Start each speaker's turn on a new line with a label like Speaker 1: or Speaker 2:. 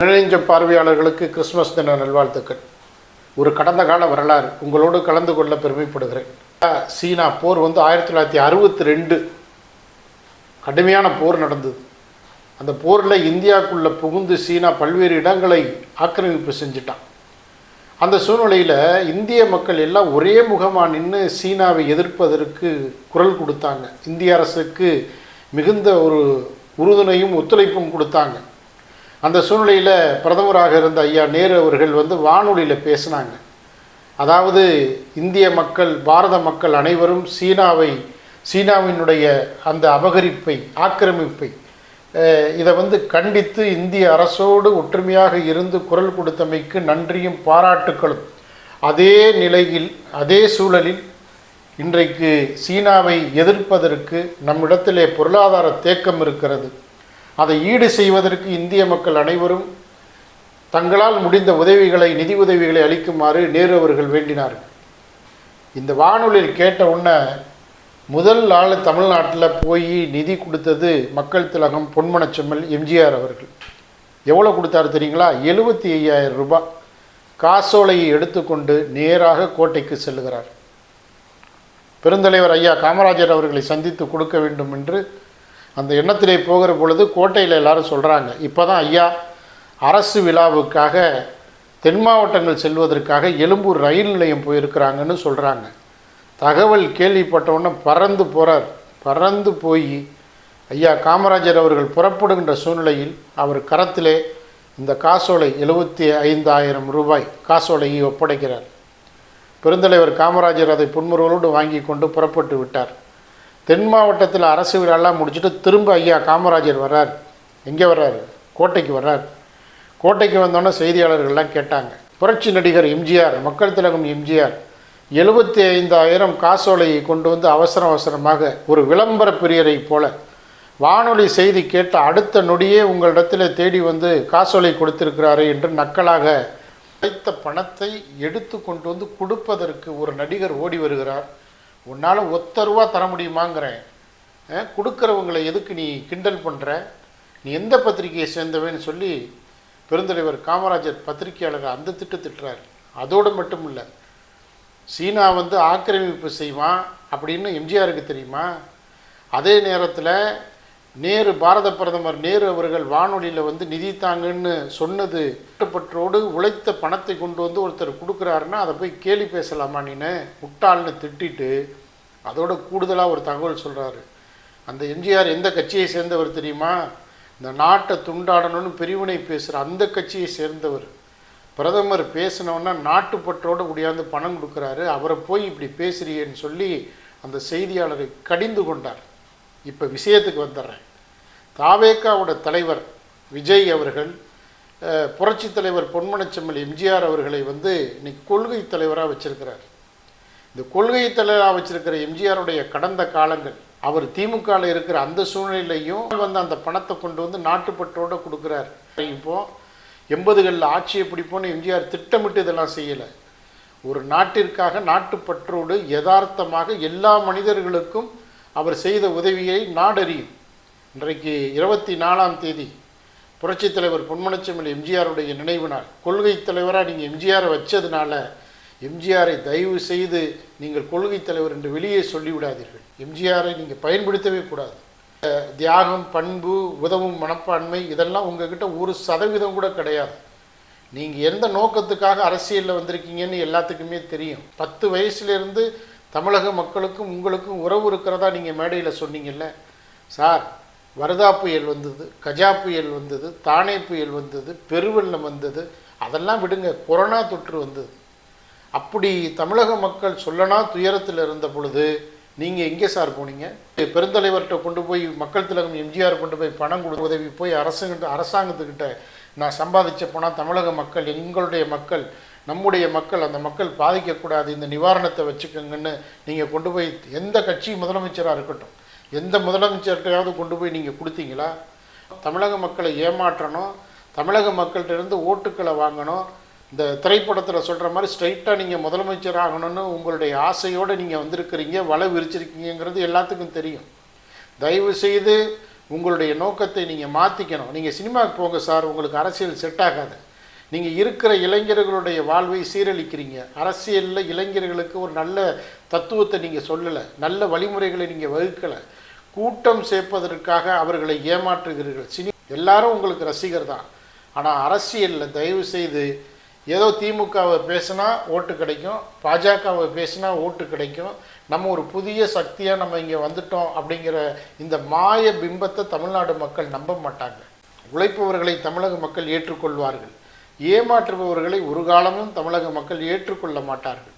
Speaker 1: நினைஞ்ச பார்வையாளர்களுக்கு கிறிஸ்துமஸ் தின நல்வாழ்த்துக்கள். ஒரு கடந்த கால வரலாறு உங்களோடு கலந்து கொள்ள பெருமைப்படுகிறேன். சீனா போர் 1962 கடுமையான போர் நடந்தது. அந்த போரில் இந்தியாவுக்குள்ளே புகுந்து சீனா பல்வேறு இடங்களை ஆக்கிரமிப்பு செஞ்சிட்டான். அந்த சூழ்நிலையில் இந்திய மக்கள் எல்லாம் ஒரே முகமாக நின்று சீனாவை எதிர்ப்பதற்கு குரல் கொடுத்தாங்க. இந்திய அரசுக்கு மிகுந்த ஒரு உறுதுணையும் ஒத்துழைப்பும் கொடுத்தாங்க. அந்த சூழ்நிலையில் பிரதமராக இருந்த ஐயா நேரு அவர்கள் வானொலியில் பேசினாங்க. அதாவது இந்திய மக்கள், பாரத மக்கள் அனைவரும் சீனாவினுடைய அந்த அபகரிப்பை, ஆக்கிரமிப்பை இதை கண்டித்து இந்திய அரசோடு ஒற்றுமையாக இருந்து குரல் கொடுத்தமைக்கு நன்றியும் பாராட்டுக்களும். அதே நிலையில், அதே சூழலில் இன்றைக்கு சீனாவை எதிர்ப்பதற்கு நம்மிடத்திலே பொருளாதார தேக்கம் இருக்கிறது. அதை ஈடு செய்வதற்கு இந்திய மக்கள் அனைவரும் தங்களால் முடிந்த உதவிகளை, நிதி உதவிகளை அளிக்குமாறு நேரு அவர்கள் வேண்டினார்கள். இந்த வானொலியில் கேட்ட உடனே முதல் ஆள் தமிழ்நாட்டில் போய் நிதி கொடுத்தது மக்கள் திலகம் பொன்மனச்செம்மல் எம்ஜிஆர் அவர்கள். எவ்வளோ கொடுத்தாரு தெரியுங்களா? 75,000 ரூபாய் காசோலையை எடுத்துக்கொண்டு நேராக கோட்டைக்கு செல்லுகிறார். பெருந்தலைவர் ஐயா காமராஜர் அவர்களை சந்தித்து கொடுக்க வேண்டும் என்று அந்த எண்ணத்திலே போகிற பொழுது கோட்டையில் எல்லாரும் சொல்கிறாங்க, இப்போ தான் ஐயா அரசு விழாவுக்காக தென் மாவட்டங்கள் செல்வதற்காக எழும்பூர் ரயில் நிலையம் போயிருக்கிறாங்கன்னு சொல்கிறாங்க. தகவல் கேள்விப்பட்டவுடனே பறந்து போகிறார். பறந்து போய் ஐயா காமராஜர் அவர்கள் புறப்படுகின்ற சூழ்நிலையில் அவர் கரத்திலே இந்த காசோலை 75,000 ரூபாய் காசோலையை ஒப்படைக்கிறார். பெருந்தலைவர் காமராஜர் அதை புன்முறுவலோடு வாங்கி கொண்டு புறப்பட்டு விட்டார். தென் மாவட்டத்தில் அரசு விழாலாம் முடிச்சுட்டு திரும்ப ஐயா காமராஜர் வர்றார். எங்கே வர்றார்? கோட்டைக்கு வர்றார். கோட்டைக்கு வந்தோன்னே செய்தியாளர்கள்லாம் கேட்டாங்க, புரட்சி நடிகர் எம்ஜிஆர், மக்கள் திலகம் எம்ஜிஆர் 75,000 காசோலையை கொண்டு அவசரமாக ஒரு விளம்பர பிரியரை போல வானொலி செய்தி கேட்ட அடுத்த நொடியே உங்களிடத்தில் தேடி காசோலை கொடுத்திருக்கிறாரு என்று நக்கலாக கிடைத்த பணத்தை எடுத்து கொண்டு கொடுப்பதற்கு ஒரு நடிகர் ஓடி வருகிறார். உன்னால் ₹1 தர முடியுமாங்கிறேன், கொடுக்குறவங்களை எதுக்கு நீ கிண்டல் பண்ணுற, நீ எந்த பத்திரிகையை சேர்ந்தவன்னு சொல்லி பெருந்தலைவர் காமராஜர் பத்திரிகையாளர் அந்த திட்டுறார். அதோடு மட்டும் இல்லை, சீனா ஆக்கிரமிப்பு செய்வான் அப்படின்னு எம்ஜிஆருக்கு தெரியுமா? அதே நேரத்தில் நேரு, பாரத பிரதமர் நேரு அவர்கள் வானொலியில் நிதி தாங்கன்னு சொன்னது பற்றோடு உழைத்த பணத்தை கொண்டு ஒருத்தர் கொடுக்குறாருன்னா அதை போய் கேலி பேசலாமா நீனு, முட்டாள்னு திட்டிட்டு அதோட கூடுதலாக ஒரு தகவல் சொல்கிறாரு. அந்த எம்ஜிஆர் எந்த கட்சியை சேர்ந்தவர் தெரியுமா? இந்த நாட்டை துண்டாடணும்னு பிரிவினை பேசுகிற அந்த கட்சியை சேர்ந்தவர். பிரதமர் பேசினோன்னா நாட்டுப்பற்றோடு முடியாந்து பணம் கொடுக்குறாரு, அவரை போய் இப்படி பேசுறியேன்னு சொல்லி அந்த செய்தியாளரை கடிந்து கொண்டார். இப்போ விஷயத்துக்கு வந்துடுறேன். தாவேகாவோட தலைவர் விஜய் அவர்கள் புரட்சி தலைவர் பொன்மனச்செம்மல் எம்ஜிஆர் அவர்களை இன்னைக்கு கொள்கை தலைவராக வச்சிருக்கிறார். இந்த கொள்கை தலைவராக வச்சிருக்கிற எம்ஜிஆருடைய கடந்த காலங்கள், அவர் திமுகவில் இருக்கிற அந்த சூழ்நிலையும் அந்த பணத்தை கொண்டு நாட்டுப்பற்றோடு கொடுக்குறார். இப்போது 80களில் ஆட்சியை பிடிப்போன்னு எம்ஜிஆர் திட்டமிட்டு இதெல்லாம் செய்யலை. ஒரு நாட்டிற்காக நாட்டுப்பற்றோடு யதார்த்தமாக எல்லா மனிதர்களுக்கும் அவர் செய்த உதவியை நாடறியும். இன்றைக்கு 24ஆம் தேதி புரட்சித் தலைவர் பொன்மனச்செம்மல் எம்ஜிஆருடைய நினைவு நாள். கொள்கை தலைவராக நீங்கள் எம்ஜிஆரை வச்சதுனால எம்ஜிஆரை தயவு செய்து நீங்கள் கொள்கை தலைவர் என்று வெளியே சொல்லிவிடாதீர்கள். எம்ஜிஆரை நீங்கள் பயன்படுத்தவே கூடாது. தியாகம், பண்பு, உதவும் மனப்பான்மை இதெல்லாம் உங்ககிட்ட 1% கூட கிடையாது. நீங்கள் எந்த நோக்கத்துக்காக அரசியலில் வந்திருக்கீங்கன்னு எல்லாத்துக்குமே தெரியும். 10 வயசுலேருந்து தமிழக மக்களுக்கும் உங்களுக்கும் உறவு இருக்கிறதா நீங்கள் மேடையில் சொன்னீங்கல்ல சார். வரதா புயல் வந்தது, கஜா புயல் வந்தது, தானே புயல் வந்தது, பெருவெள்ளம் வந்தது, அதெல்லாம் விடுங்க, கொரோனா தொற்று வந்தது. அப்படி தமிழக மக்கள் சொல்லனா துயரத்தில் இருந்த பொழுது நீங்கள் எங்கே சார் போனீங்க? பெருந்தலைவர்கிட்ட கொண்டு போய் மக்கள் திலகம் எம்ஜிஆர் கொண்டு போய் பணம் கொடுத்து உதவி போய் அரசாங்கத்துக்கிட்ட நான் சம்பாதிச்ச பணம் தமிழக மக்கள், எங்களுடைய மக்கள், நம்முடைய மக்கள், அந்த மக்கள் பாதிக்கக்கூடாது, இந்த நிவாரணத்தை வச்சுக்கோங்கன்னு நீங்கள் கொண்டு போய் எந்த கட்சி முதலமைச்சராக இருக்கட்டும், எந்த முதலமைச்சர்கிட்டையாவது கொண்டு போய் நீங்கள் கொடுத்தீங்களா? தமிழக மக்களை ஏமாற்றணும், தமிழக மக்கள்கிட்ட ஓட்டுக்களை வாங்கணும், இந்த திரைப்படத்தில் சொல்கிற மாதிரி ஸ்ட்ரைட்டாக நீங்கள் முதலமைச்சர் ஆகணும்னு உங்களுடைய ஆசையோடு நீங்கள் வந்திருக்கிறீங்க, வலை விரிச்சிருக்கீங்கிறது எல்லாத்துக்கும் தெரியும். தயவு செய்து உங்களுடைய நோக்கத்தை நீங்கள் மாற்றிக்கணும். நீங்கள் சினிமாவுக்கு போங்க சார், உங்களுக்கு அரசியல் செட் ஆகாது. நீங்கள் இருக்கிற இளைஞர்களுடைய வாழ்வை சீரழிக்கிறீங்க. அரசியலில் இளைஞர்களுக்கு ஒரு நல்ல தத்துவத்தை நீங்கள் சொல்லலை, நல்ல வழிமுறைகளை நீங்கள் வகுக்கலை, கூட்டம் சேர்ப்பதற்காக அவர்களை ஏமாற்றுகிறீர்கள். எல்லாரும் உங்களுக்கு ரசிகர் தான். ஆனால் அரசியலில் தயவு செய்து ஏதோ திமுகவை பேசினா ஓட்டு கிடைக்கும், பாஜகவை பேசினா ஓட்டு கிடைக்கும், நம்ம ஒரு புதிய சக்தியாக நம்ம இங்கே வந்துட்டோம் அப்படிங்கிற இந்த மாய பிம்பத்தை தமிழ்நாடு மக்கள் நம்ப மாட்டாங்க. உழைப்பவர்களை தமிழக மக்கள் ஏற்றுக்கொள்வார்கள், ஏமாற்றுபவர்களை ஒரு காலமும் தமிழக மக்கள் ஏற்றுக்கொள்ள மாட்டார்கள்.